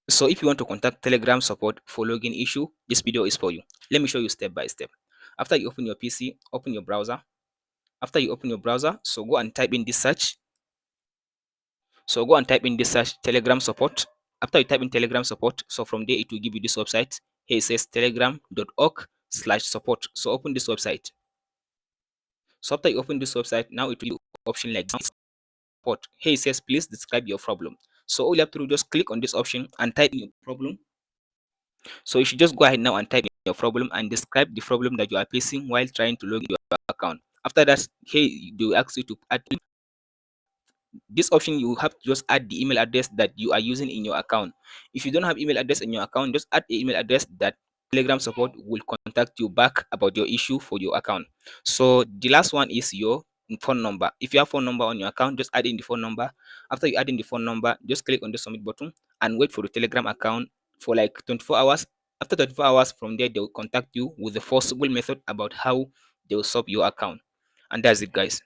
So if you want to contact Telegram support for login issue, this video is for you. Let me show you step by step. After you open your PC, open your browser. After you open your browser, so go and type in this search. So go and type in this search Telegram support. After you type in Telegram support, so from there it will give you this website. Here it says telegram.org/support. So open this website. So after you open this website, now it will be option like this support. Here it says please describe your problem. So all you have to do, just click on this option and type in your problem. So you should just go ahead now and type in your problem and describe the problem that you are facing while trying to log in your account. After that, here they will ask you to add this option. You have to just add the email address that you are using in your account. If you don't have email address in your account, just add the email address that Telegram support will contact you back about your issue for your account. So the last one is your phone number. If you have phone number on your account, just add in the phone number. After you add in the phone number, just click on the submit button and wait for the Telegram account for like 24 hours. After 24 hours from there, they will contact you with the possible method about how they will solve your account. And that's it, guys.